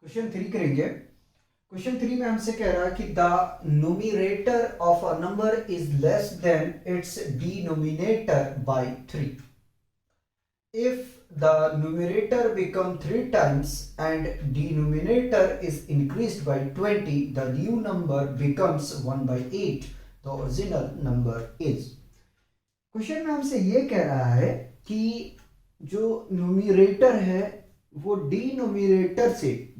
Question 3 करेंगे। Question 3 में हमसे कह रहा है कि the numerator of a number is less than it's denominator by 3। If the numerator become 3 times and denominator is increased by 20, the new number becomes 1 by 8, the original number is। Question में हमसे ये कह रहा है कि जो numerator है वो डिनोमिनेटर से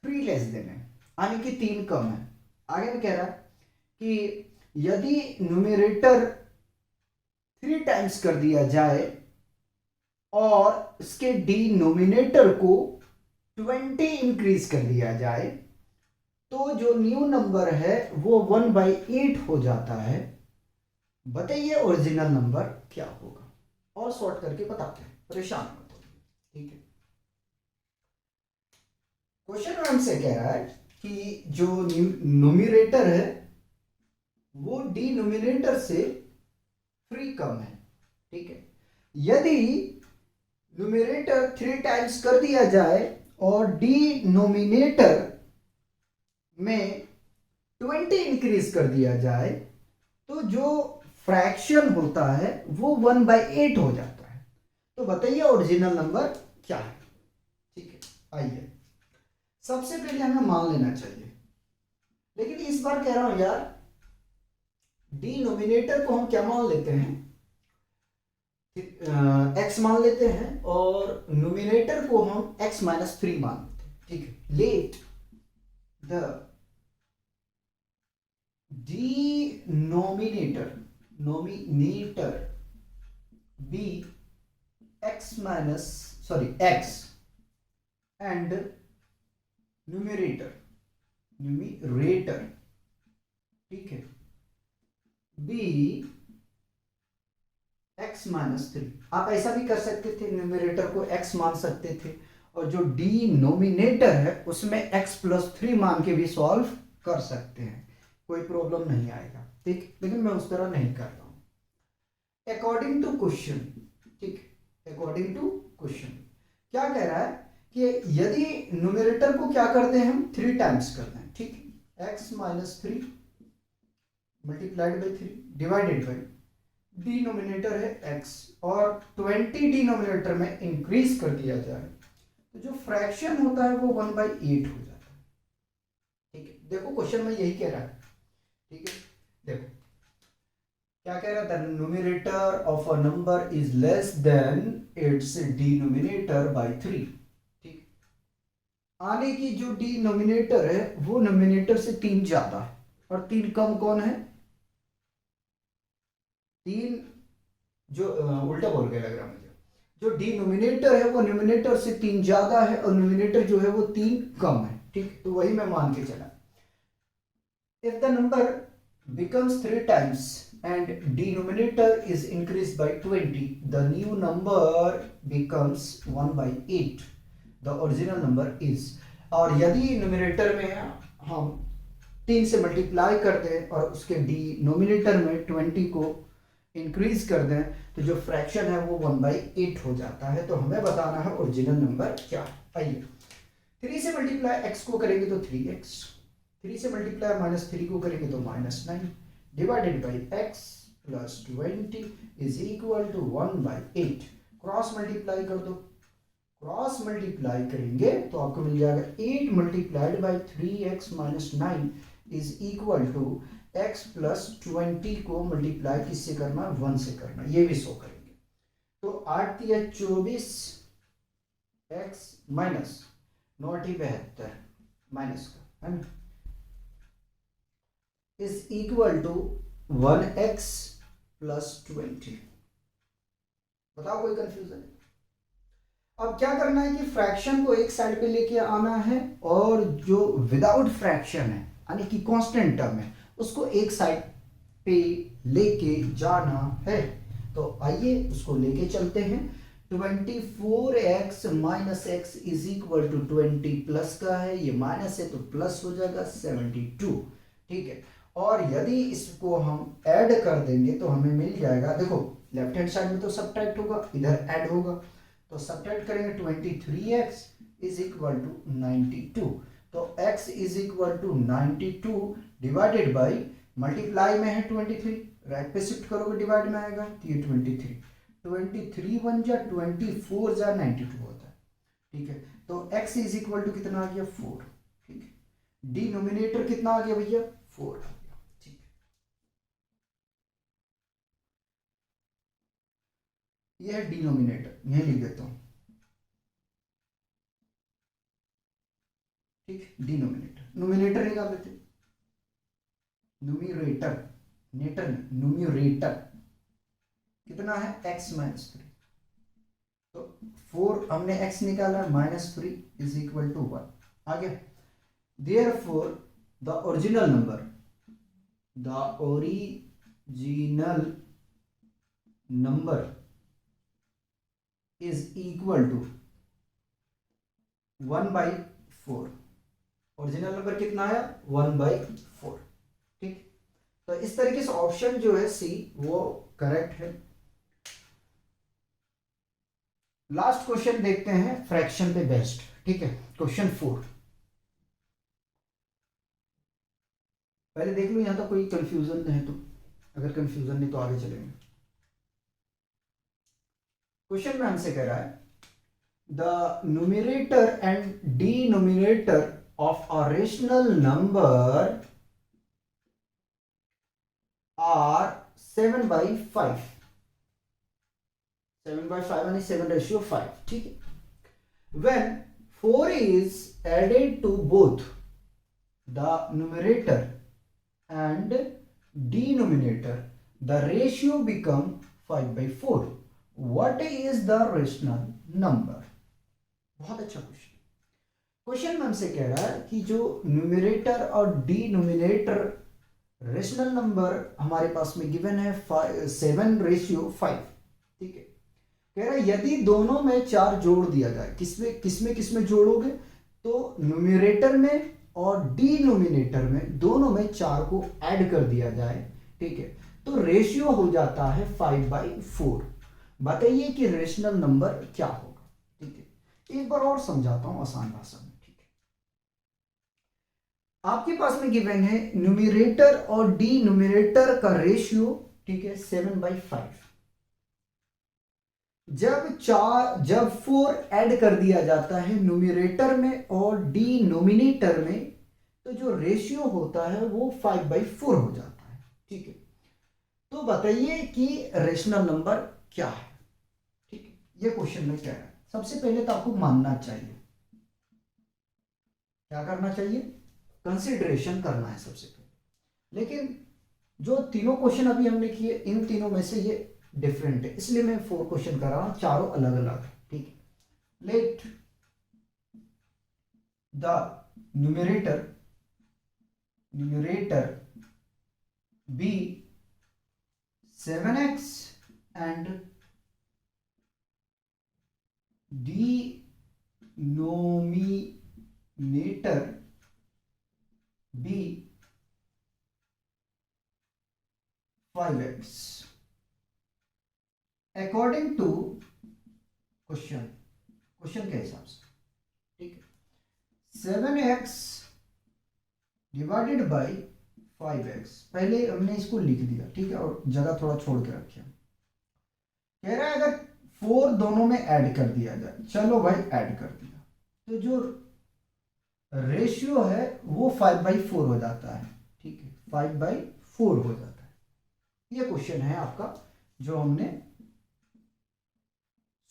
3 लेस देन है, यानी कि 3 कम है। आगे में कह रहा है कि यदि न्यूमरेटर 3 टाइम्स कर दिया जाए और इसके डिनोमिनेटर को 20 इंक्रीज कर दिया जाए तो जो न्यू नंबर है वो 1/8 हो जाता है। बताइए ओरिजिनल नंबर क्या होगा, और सॉर्ट करके बताते हैं, परेशान मत हो। ठीक है, क्वेश्चन में हमसे कह रहा है कि जो न्यूमरेटर है वो डिनोमिनेटर से 3 कम है। ठीक है, यदि न्यूमरेटर 3 टाइम्स कर दिया जाए और डिनोमिनेटर में 20 इंक्रीज कर दिया जाए तो जो फ्रैक्शन होता है वो 1/8 हो जाता है। तो बताइए ओरिजिनल नंबर क्या है। ठीक है, आइए सबसे पहले हमें मान लेना चाहिए, लेकिन इस बार कह रहा हूं यार डिनोमिनेटर को हम क्या मान लेते हैं, x मान लेते हैं और न्यूमिनेटर को हम x माइनस 3 मान लेते हैं। ठीक है, let the denominator be x and numerator ठीक है बी x माइनस 3। आप ऐसा भी कर सकते थे, न्यूमरेटर को x मान सकते थे और जो डिनोमिनेटर है उसमें x प्लस 3 मान के भी सॉल्व कर सकते हैं, कोई प्रॉब्लम नहीं आएगा। ठीक, लेकिन मैं उस तरह नहीं कर रहा हूं। अकॉर्डिंग टू क्वेश्चन, ठीक, अकॉर्डिंग टू क्वेश्चन क्या कह रहा है कि यदि न्यूमरेटर को क्या करते हैं हम 3 टाइम्स करते हैं। ठीक, x minus 3 multiplied by 3 divided by denominator है x और 20 डिनोमिनेटर में इंक्रीज कर दिया जाए तो जो फ्रैक्शन होता है वो 1/8 हो जाता है। ठीक है, देखो क्वेश्चन में यही कह रहा है। ठीक है, देखो क्या कह रहा है, the numerator of a number is less than it's denominator by 3। ठीक, आने की जो डिनोमिनेटर है वो नोमिनेटर से 3 ज्यादा है और 3 कम कौन है, 3 जो उल्टा बोल गया लग रहा मुझे, जो डिनोमिनेटर है वो न्यूमिनेटर से 3 ज्यादा है और न्यूमिनेटर जो है वो 3 कम है। ठीक, तो वही मैं मान के चला। If the number becomes 3 times and denominator is increased by 20, the new number becomes 1/8, the original number is। और यदि न्यूमरेटर में हम 3 से मल्टीप्लाई कर दें और उसके डिनोमिनेटर में 20 को इंक्रीज कर दें तो जो फ्रैक्शन है वो 1/8 हो जाता है। तो हमें बताना है ओरिजिनल नंबर क्या है। आइए 3 से मल्टीप्लाई x को करेंगे तो 3x, 3 से मल्टीप्लाई माइनस 3 को करेंगे तो -9 divided by x plus 20 is equal to 1/8। Cross multiply कर दो, क्रॉस मल्टीप्लाई करेंगे तो आपको मिल जाएगा 8 multiplied by 3x minus 9 is equal to x plus 20 को मल्टीप्लाई किससे करना है, 1 से करना, ये भी शो करेंगे। तो 8 या 24 x माइनस 9 72 माइनस का है ना is equal to 1x plus 20। बताओ कोई कंफ्यूजन है? अब क्या करना है कि फ्रैक्शन को एक साइड पे लेके आना है और जो विदाउट फ्रैक्शन है यानी कि कांस्टेंट टर्म है उसको एक साइड पे लेके जाना है। तो आइए उसको लेके चलते हैं। 24x minus x is equal to 20 plus का है, ये माइनस है तो प्लस हो जाएगा 72। ठीक है, और यदि इसको हम ऐड कर देंगे तो हमें मिल जाएगा, देखो लेफ्ट हैंड साइड में तो सब्ट्रैक्ट होगा, इधर ऐड होगा तो सब्ट्रैक्ट करेंगे 23x इज इक्वल टू 92। तो x is equal to 92 divided by, multiply में है 23, राइट पे शिफ्ट करोगे डिवाइड में आएगा तो ये 23, 23 1 जा 24 जा 92 होता है, ठीक है। तो x इज इक्वल टू कितना आ गया 4, ठीक है। डिनोमिनेटर कितना आ गया भैया 4 आ गया, ठीक है। ये है डिनोमिनेटर, यही लिख देता हूं, ठीक। डिनोमिनेटर, नोमिनेटर निकाल लेते, न्यूमिरेटर, नेटर न्यूमिरेटर कितना है x माइनस 3। तो 4 हमने x निकाला, -3 इज इक्वल टू 1 आ गया। Therefore the original number, the original number is equal to 1/4। Original number कितना आया 1/4, ठीक। तो इस तरीके से ऑप्शन जो है सी वो करेक्ट है। लास्ट क्वेश्चन देखते हैं फ्रैक्शन पे बेस्ड, ठीक है। क्वेश्चन 4, पहले देख लो यहां तो कोई कंफ्यूजन है, तो अगर कंफ्यूजन नहीं तो आगे चलेंगे। क्वेश्चन में हमसे कह रहा है the numerator and denominator of a rational number are 7/5, 7/5 यानी 7/5, ठीक है। When 4 is added to both the numerator and denominator, the ratio become 5/4. What is the rational number? बहुत अच्छा क्वेश्चन। क्वेश्चन में हमसे कह रहा है कि जो न्यूमरेटर और डिनोमिनेटर रेशनल नंबर हमारे पास में गिवन है 7/5, ठीक है। कह रहा है यदि दोनों में 4 जोड़ दिया जाए, किसमें जोड़ोगे, तो न्यूमरेटर में और डिनोमिनेटर में, दोनों में 4 को ऐड कर दिया जाए, ठीक है, तो रेशियो हो जाता है 5/4। बताइए कि रेशनल नंबर क्या होगा, ठीक है। एक बार और समझाता हूं आसान भाषा में, ठीक है। आपके पास में गिवन है न्यूमरेटर और डिनोमिनेटर का रेशियो, ठीक है, 7/5। जब 4 ऐड कर दिया जाता है न्यूमरेटर में और डिनोमिनेटर में, तो जो रेशियो होता है वो 5/4 हो जाता है, ठीक है। तो बताइए कि रेशनल नंबर क्या है, ठीक है। ये क्वेश्चन में क्या है, सबसे पहले तो आपको मानना चाहिए, क्या करना चाहिए, कंसिडरेशन करना है सबसे पहले। लेकिन जो तीनों क्वेश्चन अभी हमने किए, इन तीनों में से ये डिफरेंट है, इसलिए मैं 4 क्वेश्चन कर रहा हूं, चारों अलग अलग है, ठीक है। Let the numerator be 7x and denominator be 5x according to question के हिसाब से, ठीक है। 7x डिवाइडेड बाई 5x, पहले हमने इसको लिख दिया, ठीक है, और जगह थोड़ा छोड़ के रखिए। कह रहा है अगर 4 दोनों में ऐड कर दिया जाए, चलो भाई ऐड कर दिया, तो जो रेशियो है वो 5/4 हो जाता है, ठीक है, 5/4 हो जाता है। ये क्वेश्चन है आपका जो हमने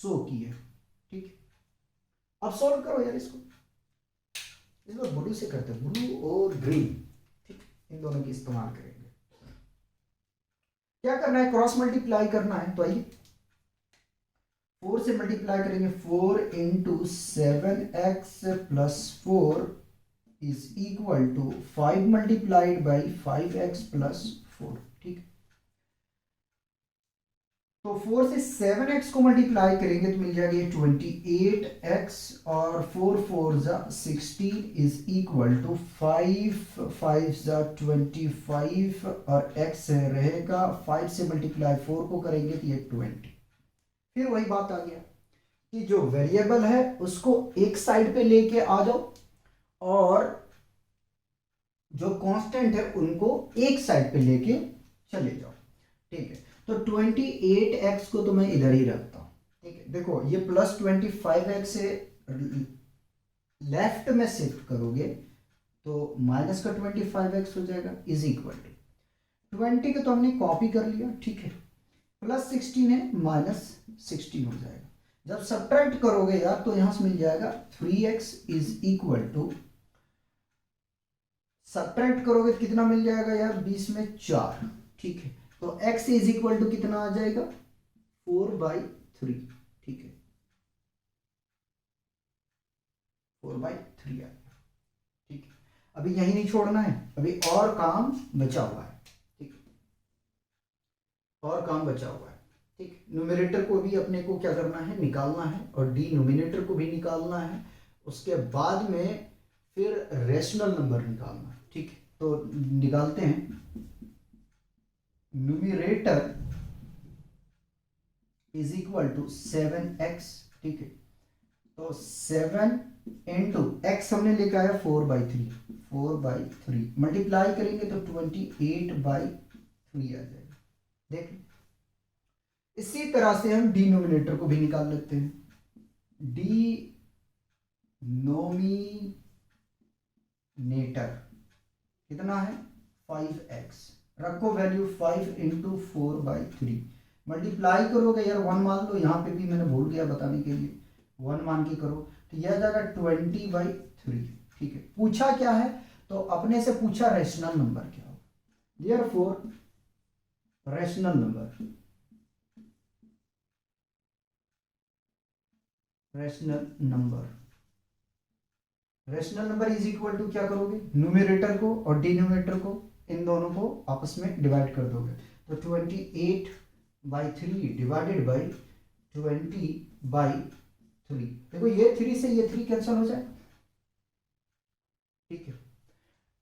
शो किया, ठीक है। अब सॉल्व करो यार इसको ब्लू से करते हैं, ब्लू और ग्रीन, ठीक, इन दोनों की इस्तेमाल करेंगे। क्या करना है, क्रॉस मल्टीप्लाई करना है, तो आइए 4 से मल्टीप्लाई करेंगे, 4 into 7x plus 4 is equal to 5 multiplied by 5x plus 4, ठीक। तो 4 से 7x को मल्टीप्लाई करेंगे तो मिल जाएगा 28x और 4 4 जा 16 इज इक्वल टू 5 5 जा 25 और x रहेगा 5 से मल्टीप्लाई 4 को करेंगे तो ये 20। फिर वही बात आ गया कि जो वेरिएबल है उसको एक साइड पे लेके आ जाओ और जो कांस्टेंट है उनको एक साइड पे लेके चले जाओ। ठीक है, तो 28x को तो मैं इधर ही रखता हूं। ठीक है, देखो ये प्लस 25x से लेफ्ट में शिफ्ट करोगे तो माइनस का 25x हो जाएगा इज इक्वल टू 20 के तो हमने कॉपी कर लिया। ठीक है, प्लस 16 है माइनस 16 हो जाएगा। जब सब्ट्रैक्ट करोगे यार तो यहां से मिल जाएगा 3x is equal to, subtract करोगे कितना मिल जाएगा यार 20 में 4। ठीक है, तो x इज इक्वल टू कितना आ जाएगा 4/3। ठीक है, 4/3 आ गया। ठीक है, अभी यही नहीं छोड़ना है, अभी और काम बचा हुआ है। ठीक, और काम बचा हुआ है। ठीक, न्यूमरेटर को भी अपने को क्या करना है, निकालना है, और डिनोमिनेटर को भी निकालना है। उसके बाद में फिर रेशनल नंबर निकालना है। ठीक है, तो निकालते हैं। Numerator is equal to 7x। ठीक है, तो 7 इंटू एक्स हमने लेकर आया 4/3, 4/3 मल्टीप्लाई करेंगे तो 28/3 आ जाएगा। देख, इसी तरह से हम डिनोमिनेटर को भी निकाल लेते हैं। डिनोमिनेटर कितना है 5x, रखो वैल्यू 5 इंटू 4/3 मल्टीप्लाई करोगे यार 1 मान लो, यहां पे भी मैंने भूल गया बताने के लिए, 1 मान के करो तो यह आ जाएगा 20/3। ठीक है, पूछा क्या है, तो अपने से पूछा रेशनल नंबर क्या हो। Therefore rational number, rational number is equal to क्या करोगे, न्यूमरेटर को और डिनोमिनेटर को, इन दोनों को आपस में डिवाइड कर दोगे तो 28/3 डिवाइडेड बाई 20/3। देखो ये 3 से ये 3 कैंसिल हो जाए। ठीक है,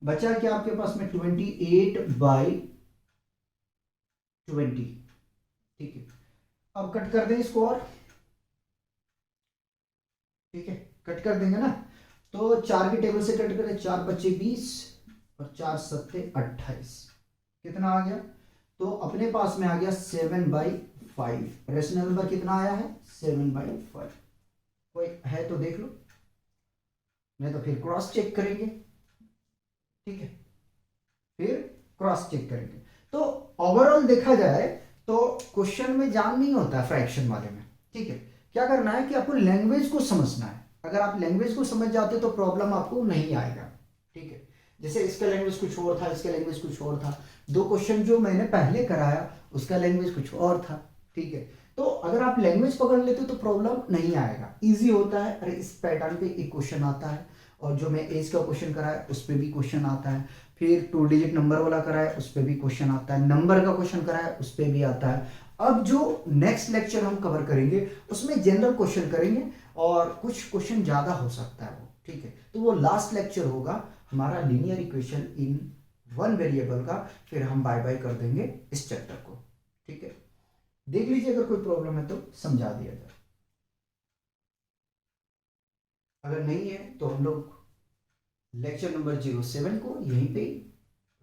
बचा क्या आपके पास में 28/20। ठीक है, अब कट कर दें इसको और, ठीक है कट कर देंगे ना, तो 4 की टेबल से कट करें, 4 बचे 20 और 4 सत्ते 28, कितना आ गया, तो अपने पास में आ गया 7/5। रेशनल नंबर कितना आया है 7/5। कोई है तो देख लो, नहीं तो फिर क्रॉस चेक करेंगे। ठीक है, फिर क्रॉस चेक करेंगे। तो ओवरऑल देखा जाए तो क्वेश्चन में जान नहीं होता है फ्रैक्शन वाले में। ठीक है, क्या करना है कि आपको लैंग्वेज को समझना है। अगर आप लैंग्वेज को समझ जाते तो प्रॉब्लम आपको नहीं आएगा। ठीक है, जैसे इसका लैंग्वेज कुछ और था, इसका लैंग्वेज कुछ और था, 2 क्वेश्चन जो मैंने पहले कराया उसका लैंग्वेज कुछ और था। ठीक है, तो अगर आप लैंग्वेज पकड़ लेते तो प्रॉब्लम नहीं आएगा, इजी होता है। अरे इस पैटर्न पे एक क्वेश्चन आता है, और जो मैं एज का क्वेश्चन कराया उस पर भी क्वेश्चन आता है, फिर 2 डिजिट नंबर वाला कराया उस पर भी क्वेश्चन आता है, नंबर का क्वेश्चन कराया उस पर भी आता है। अब जो नेक्स्ट लेक्चर हम कवर करेंगे उसमें जनरल क्वेश्चन करेंगे, और कुछ क्वेश्चन ज्यादा हो सकता है वो। ठीक है, तो वो लास्ट लेक्चर होगा हमारा लीनियर इक्वेशन इन 1 वेरिएबल का, फिर हम बाय बाय कर देंगे इस चैप्टर को। ठीक है, देख लीजिए अगर कोई प्रॉब्लम है तो समझा दिया जाए, अगर नहीं है तो हम लोग लेक्चर नंबर 07 को यहीं पे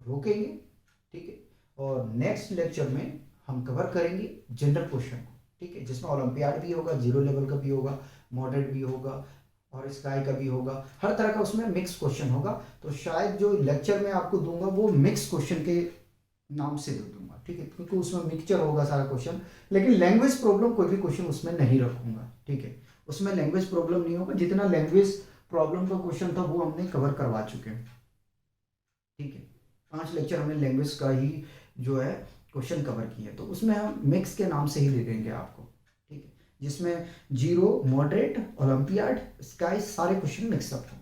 रोकेंगे। ठीक है, और नेक्स्ट लेक्चर में हम कवर करेंगे जनरल क्वेश्चन को। ठीक है, जिसमें ओलंपियाड भी होगा, 0 लेवल का भी होगा, मॉडरेट भी होगा, और स्काई का भी होगा, हर तरह का उसमें मिक्स क्वेश्चन होगा। तो शायद जो लेक्चर में आपको दूंगा वो मिक्स क्वेश्चन के नाम से दे दूंगा। ठीक है, क्योंकि उसमें मिक्सचर होगा सारा क्वेश्चन, लेकिन लैंग्वेज प्रॉब्लम कोई भी क्वेश्चन उसमें नहीं रखूंगा। ठीक है, उसमें लैंग्वेज प्रॉब्लम नहीं होगा, जितना लैंग्वेज प्रॉब्लम का क्वेश्चन था वो हमने कवर करवा चुके हैं। ठीक है, 5 लेक्चर हमने लैंग्वेज का ही जो है क्वेश्चन कवर किए, तो उसमें हम मिक्स के नाम से ही दे देंगे आपको। ठीक है, जिसमें 0, मॉडरेट, ओलंपियाड, स्काई सारे क्वेश्चन मिक्सअप होंगे।